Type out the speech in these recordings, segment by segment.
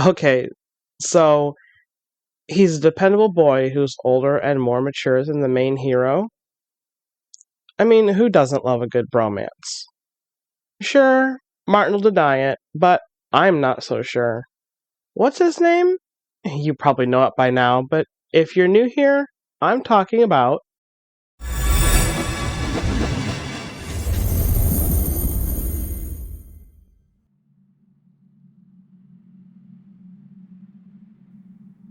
Okay, so he's a dependable boy who's older and more mature than the main hero. I mean, who doesn't love a good bromance? Sure, Martin will deny it, but I'm not so sure. What's his name? You probably know it by now, but if you're new here, I'm talking about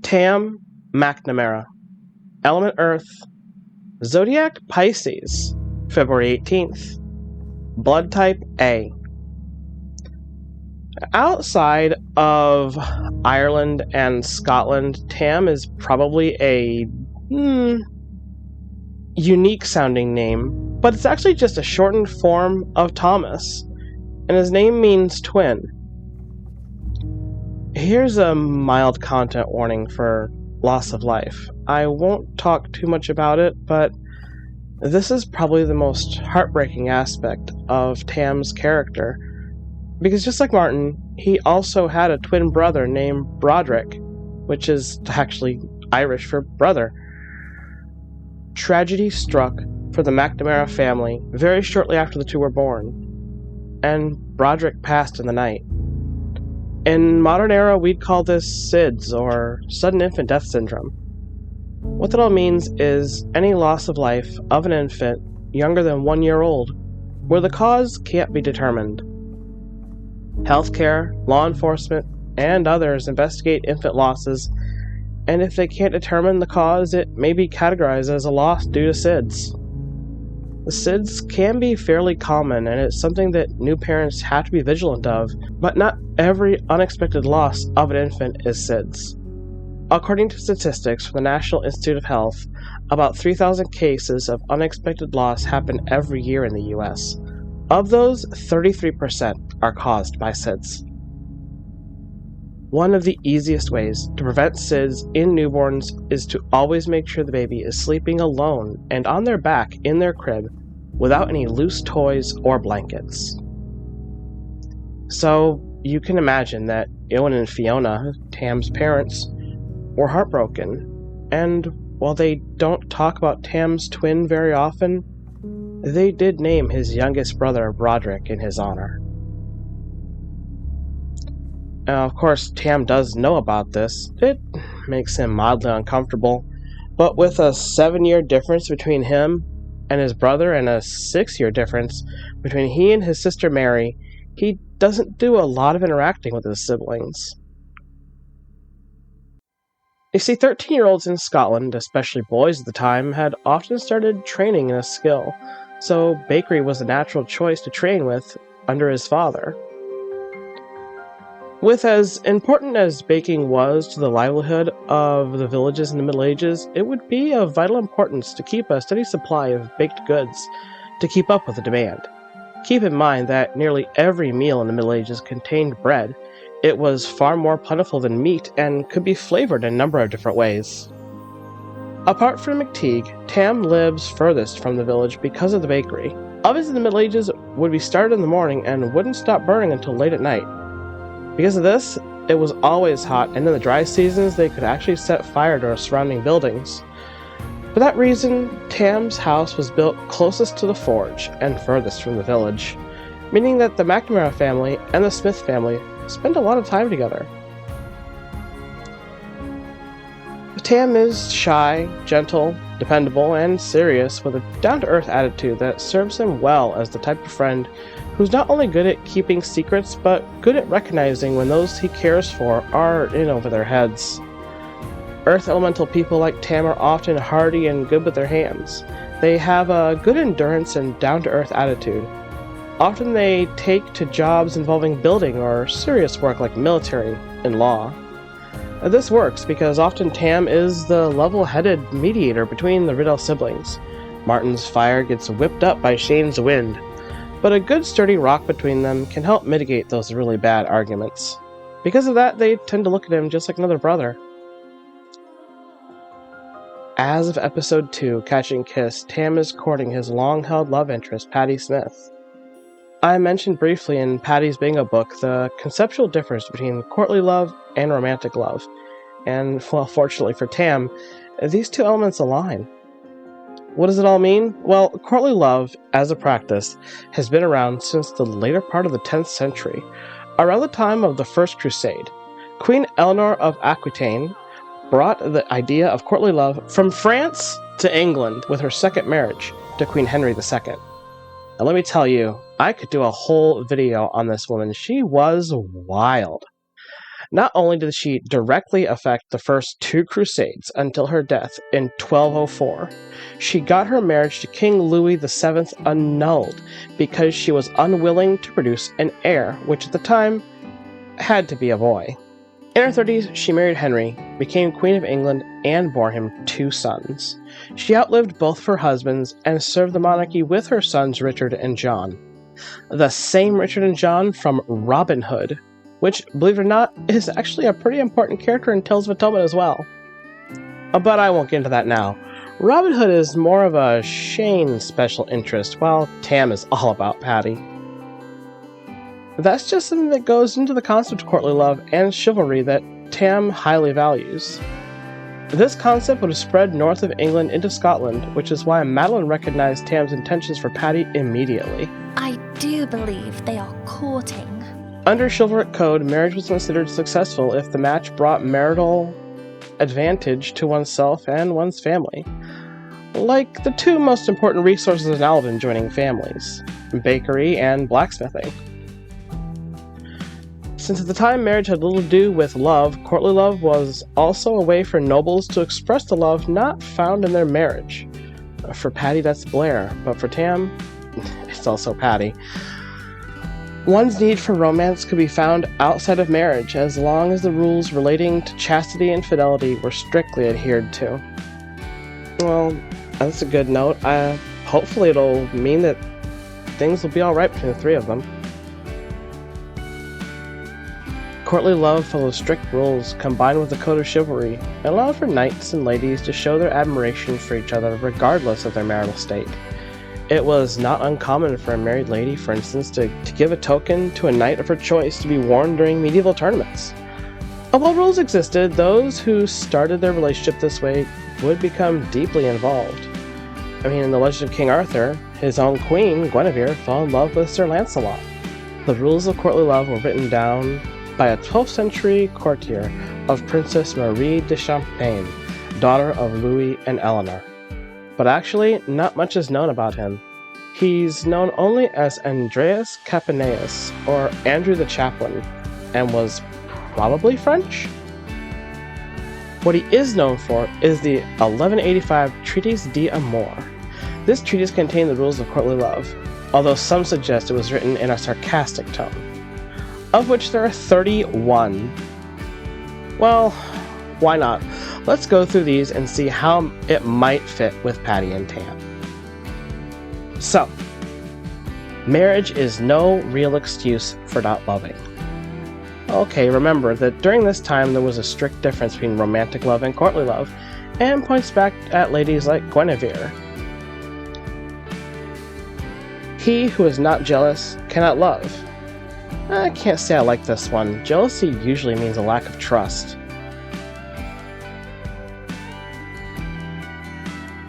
Tam McNamara. Element Earth. Zodiac Pisces. February 18th. Blood type A. Outside of Ireland and Scotland, Tam is probably a unique sounding name, but it's actually just a shortened form of Thomas, and his name means twin. Here's a mild content warning for loss of life. I won't talk too much about it, but this is probably the most heartbreaking aspect of Tam's character, because just like Martin, he also had a twin brother named Broderick, which is actually Irish for brother. Tragedy struck for the McNamara family very shortly after the two were born, and Broderick passed in the night. In modern era, we'd call this SIDS, or sudden infant death syndrome. What that all means is any loss of life of an infant younger than 1 year old, where the cause can't be determined. Healthcare, law enforcement, and others investigate infant losses, and if they can't determine the cause, it may be categorized as a loss due to SIDS. The SIDS can be fairly common, and it's something that new parents have to be vigilant of, but not every unexpected loss of an infant is SIDS. According to statistics from the National Institute of Health, about 3,000 cases of unexpected loss happen every year in the U.S. Of those, 33% are caused by SIDS. One of the easiest ways to prevent SIDS in newborns is to always make sure the baby is sleeping alone and on their back in their crib without any loose toys or blankets. So you can imagine that Ewan and Fiona, Tam's parents, were heartbroken, and while they don't talk about Tam's twin very often, they did name his youngest brother Broderick in his honor. Now, of course, Tam does know about this. It makes him mildly uncomfortable, but with a 7-year difference between him and his brother and a 6-year difference between he and his sister Mary, he doesn't do a lot of interacting with his siblings. You see, 13-year-olds in Scotland, especially boys at the time, had often started training in a skill, so bakery was a natural choice to train with under his father. With as important as baking was to the livelihood of the villages in the Middle Ages, it would be of vital importance to keep a steady supply of baked goods to keep up with the demand. Keep in mind that nearly every meal in the Middle Ages contained bread. It was far more plentiful than meat and could be flavored in a number of different ways. Apart from McTeague, Tam lives furthest from the village because of the bakery. Ovens in the Middle Ages would be started in the morning and wouldn't stop burning until late at night. Because of this, it was always hot, and in the dry seasons they could actually set fire to surrounding buildings. For that reason, Tam's house was built closest to the forge and furthest from the village, meaning that the McNamara family and the Smith family spend a lot of time together. Tam is shy, gentle, dependable, and serious, with a down-to-earth attitude that serves him well as the type of friend who's not only good at keeping secrets, but good at recognizing when those he cares for are in over their heads. Earth elemental people like Tam are often hardy and good with their hands. They have a good endurance and down-to-earth attitude. Often they take to jobs involving building or serious work like military and law. This works because often Tam is the level-headed mediator between the Riddell siblings. Martin's fire gets whipped up by Shane's wind, but a good sturdy rock between them can help mitigate those really bad arguments. Because of that, they tend to look at him just like another brother. As of episode 2, Catch and Kiss, Tam is courting his long-held love interest, Patty Smith. I mentioned briefly in Patty's Bingo book the conceptual difference between courtly love and romantic love, and, well, fortunately for Tam, these two elements align. What does it all mean? Well, courtly love, as a practice, has been around since the later part of the 10th century, around the time of the First Crusade. Queen Eleanor of Aquitaine brought the idea of courtly love from France to England with her second marriage to Queen Henry II. Now let me tell you, I could do a whole video on this woman. She was wild. Not only did she directly affect the first two crusades until her death in 1204, she got her marriage to King Louis VII annulled because she was unwilling to produce an heir, which at the time had to be a boy. In her 30s, she married Henry, became Queen of England, and bore him 2 sons. She outlived both of her husbands and served the monarchy with her sons Richard and John. The same Richard and John from Robin Hood, which, believe it or not, is actually a pretty important character in Tales of Atonement as well. But I won't get into that now. Robin Hood is more of a Shane special interest, while Tam is all about Patty. That's just something that goes into the concept of courtly love and chivalry that Tam highly values. This concept would have spread north of England into Scotland, which is why Madeline recognized Tam's intentions for Patty immediately. I do believe they are courting. Under chivalric code, marriage was considered successful if the match brought marital advantage to oneself and one's family. Like the two most important resources in Alvin joining families, bakery and blacksmithing. Since at the time marriage had little to do with love, courtly love was also a way for nobles to express the love not found in their marriage. For Patty, that's Blair, but for Tam, it's also Patty. One's need for romance could be found outside of marriage, as long as the rules relating to chastity and fidelity were strictly adhered to. Well, that's a good note. Hopefully it'll mean that things will be alright between the three of them. Courtly love follows strict rules combined with a code of chivalry and allowed for knights and ladies to show their admiration for each other regardless of their marital state. It was not uncommon for a married lady, for instance, to give a token to a knight of her choice to be worn during medieval tournaments. While rules existed, those who started their relationship this way would become deeply involved. I mean, in the legend of King Arthur, his own queen, Guinevere, fell in love with Sir Lancelot. The rules of courtly love were written down by a 12th century courtier of Princess Marie de Champagne, daughter of Louis and Eleanor. But actually, not much is known about him. He's known only as Andreas Capaneus, or Andrew the Chaplain, and was probably French? What he is known for is the 1185 Treatise d'Amour. This treatise contained the rules of courtly love, although some suggest it was written in a sarcastic tone, of which there are 31. Well, why not? Let's go through these and see how it might fit with Patty and Tam. So, marriage is no real excuse for not loving. Okay, remember that during this time there was a strict difference between romantic love and courtly love, and points back at ladies like Guinevere. He who is not jealous cannot love. I can't say I like this one. Jealousy usually means a lack of trust.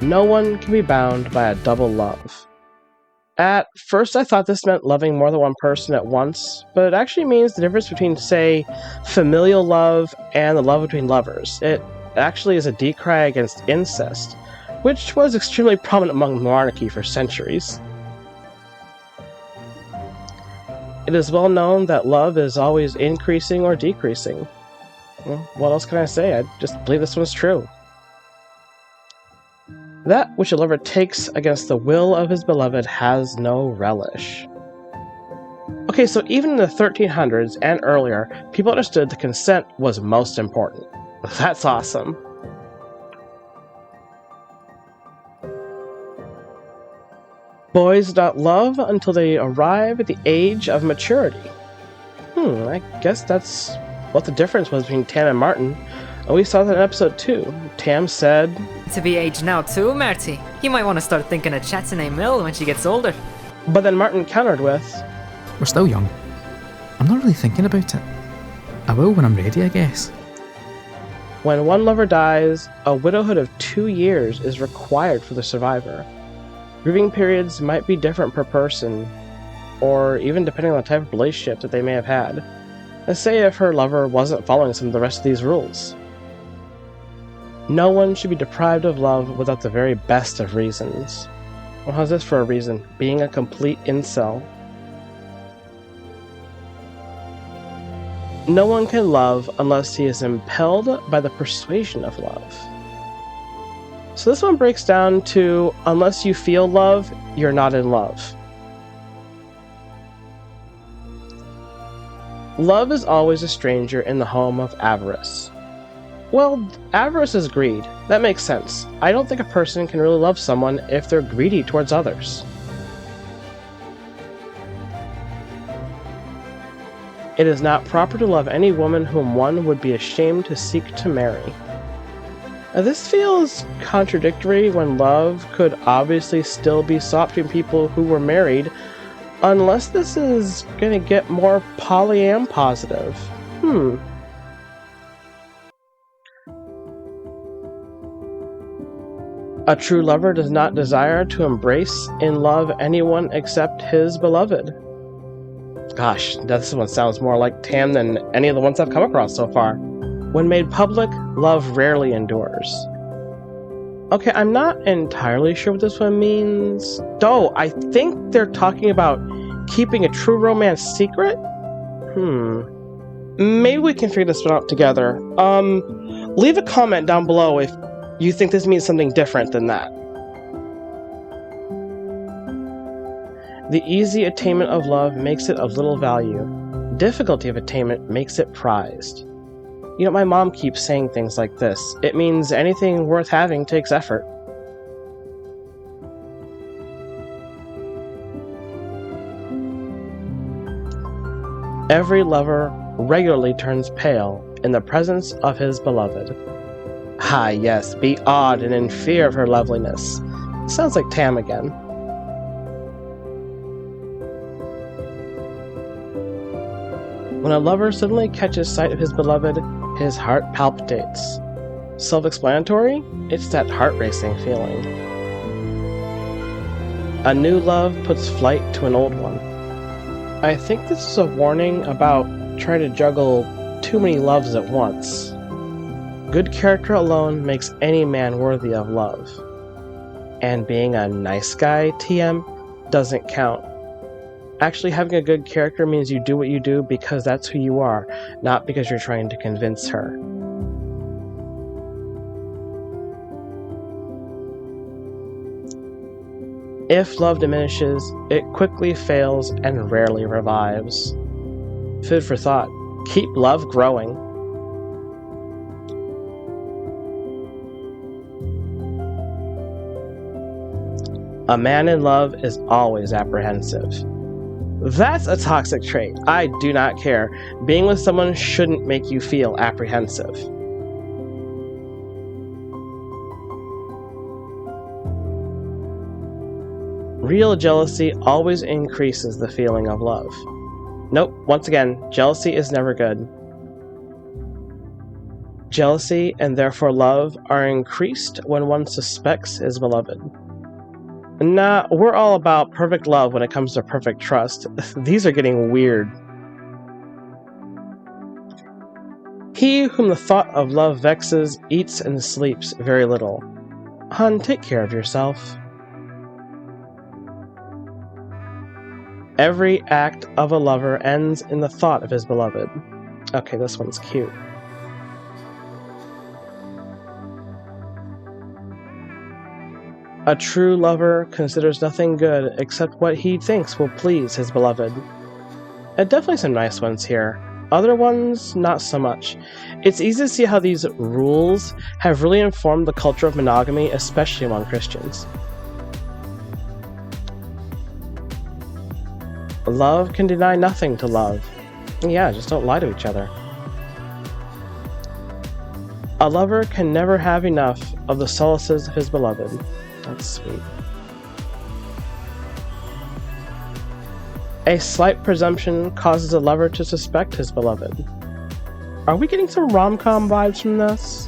No one can be bound by a double love. At first I thought this meant loving more than one person at once, but it actually means the difference between, say, familial love and the love between lovers. It actually is a decry against incest, which was extremely prominent among the monarchy for centuries. It is well known that love is always increasing or decreasing. Well, what else can I say? I just believe this one's true. That which a lover takes against the will of his beloved has no relish. Okay, so even in the 1300s and earlier, people understood that consent was most important. That's awesome. Boys do not love until they arrive at the age of maturity. I guess that's what the difference was between Tam and Martin. We saw that in episode 2. Tam said, "To be aged now too, Marty. You might want to start thinking of Chatsonay Mill when she gets older." But then Martin countered with, We're still young. I'm not really thinking about it. I will when I'm ready, I guess. When one lover dies, a widowhood of 2 years is required for the survivor. Grieving periods might be different per person, or even depending on the type of relationship that they may have had. Let's say if her lover wasn't following some of the rest of these rules. No one should be deprived of love without the very best of reasons. Well, how's this for a reason? Being a complete incel. No one can love unless he is impelled by the persuasion of love. So this one breaks down to, unless you feel love, you're not in love. Love is always a stranger in the home of avarice. Well, avarice is greed. That makes sense. I don't think a person can really love someone if they're greedy towards others. It is not proper to love any woman whom one would be ashamed to seek to marry. Now, this feels contradictory when love could obviously still be sought between people who were married, unless this is going to get more polyam positive. A true lover does not desire to embrace in love anyone except his beloved. Gosh, this one sounds more like Tam than any of the ones I've come across so far. When made public, love rarely endures. Okay, I'm not entirely sure what this one means. Oh, I think they're talking about keeping a true romance secret? Maybe we can figure this one out together. Leave a comment down below if you think this means something different than that. The easy attainment of love makes it of little value. Difficulty of attainment makes it prized. You know, my mom keeps saying things like this. It means anything worth having takes effort. Every lover regularly turns pale in the presence of his beloved. Ah, yes, be awed and in fear of her loveliness. Sounds like Tam again. When a lover suddenly catches sight of his beloved, his heart palpitates. Self-explanatory? It's that heart-racing feeling. A new love puts flight to an old one. I think this is a warning about trying to juggle too many loves at once. Good character alone makes any man worthy of love. And being a nice guy, TM, doesn't count. Actually, having a good character means you do what you do because that's who you are, not because you're trying to convince her. If love diminishes, it quickly fails and rarely revives. Food for thought. Keep love growing. A man in love is always apprehensive. That's a toxic trait. I do not care. Being with someone shouldn't make you feel apprehensive. Real jealousy always increases the feeling of love. Nope, once again, jealousy is never good. Jealousy and therefore love are increased when one suspects his beloved. Nah, we're all about perfect love when it comes to perfect trust. These are getting weird. He whom the thought of love vexes eats and sleeps very little. Hun, take care of yourself. Every act of a lover ends in the thought of his beloved. Okay, this one's cute. A true lover considers nothing good except what he thinks will please his beloved. Definitely some nice ones here. Other ones, not so much. It's easy to see how these rules have really informed the culture of monogamy, especially among Christians. Love can deny nothing to love. Yeah, just don't lie to each other. A lover can never have enough of the solaces of his beloved. That's sweet. A slight presumption causes a lover to suspect his beloved. Are we getting some rom-com vibes from this?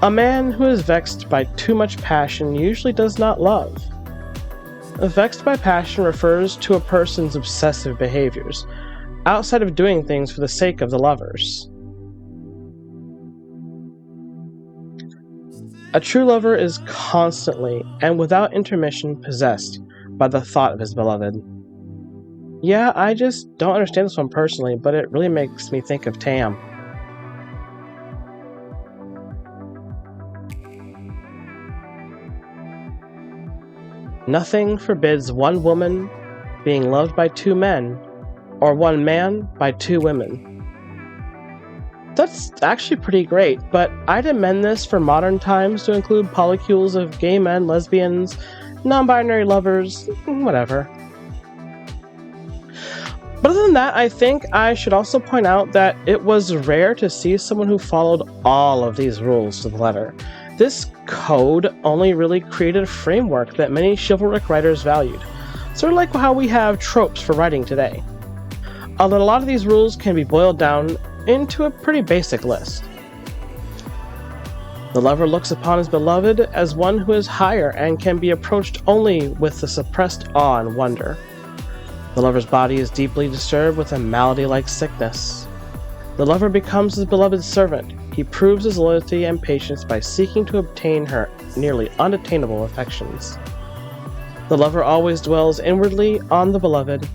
A man who is vexed by too much passion usually does not love. Vexed by passion refers to a person's obsessive behaviors, outside of doing things for the sake of the lovers. A true lover is constantly and without intermission possessed by the thought of his beloved. Yeah, I just don't understand this one personally, but it really makes me think of Tam. Nothing forbids one woman being loved by two men, or one man by two women. That's actually pretty great, but I'd amend this for modern times to include polycules of gay men, lesbians, non-binary lovers, whatever. But other than that, I think I should also point out that it was rare to see someone who followed all of these rules to the letter. This code only really created a framework that many chivalric writers valued, sort of like how we have tropes for writing today. Although a lot of these rules can be boiled down into a pretty basic list. The lover looks upon his beloved as one who is higher and can be approached only with the suppressed awe and wonder. The lover's body is deeply disturbed with a malady-like sickness. The lover becomes his beloved's servant. He proves his loyalty and patience by seeking to obtain her nearly unattainable affections. The lover always dwells inwardly on the beloved.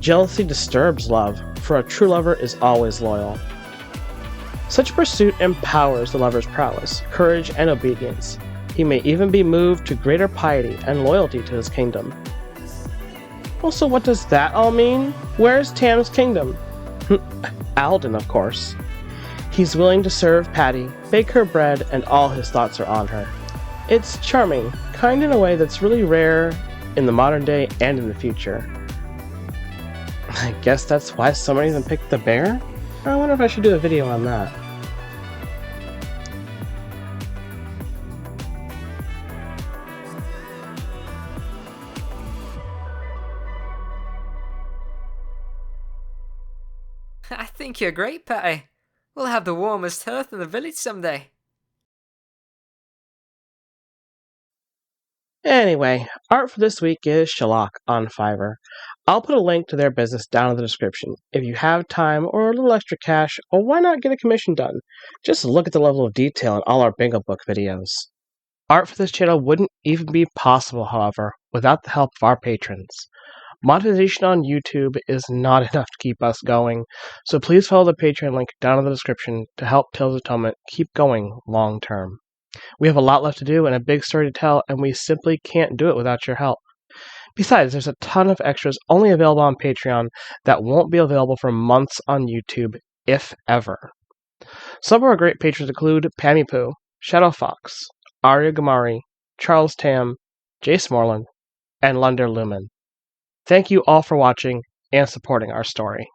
Jealousy disturbs love, for a true lover is always loyal. Such pursuit empowers the lover's prowess, courage, and obedience. He may even be moved to greater piety and loyalty to his kingdom. Well, so what does that all mean? Where's Tam's kingdom? Alden, of course. He's willing to serve Patty, bake her bread, and all his thoughts are on her. It's charming, kind in a way that's really rare in the modern day and in the future. I guess that's why so many of them picked the bear? I wonder if I should do a video on that. I think you're great, Patty. We'll have the warmest hearth in the village someday. Anyway, art for this week is Shellac on Fiverr. I'll put a link to their business down in the description. If you have time or a little extra cash, or why not get a commission done? Just look at the level of detail in all our Bingo Book videos. Art for this channel wouldn't even be possible, however, without the help of our patrons. Monetization on YouTube is not enough to keep us going, so please follow the Patreon link down in the description to help Tales Atonement keep going long term. We have a lot left to do and a big story to tell, and we simply can't do it without your help. Besides, there's a ton of extras only available on Patreon that won't be available for months on YouTube, if ever. Some of our great patrons include Pammy Poo, Shadow Fox, Arya Gamari, Charles Tam, Jace Moreland, and Lunder Lumen. Thank you all for watching and supporting our story.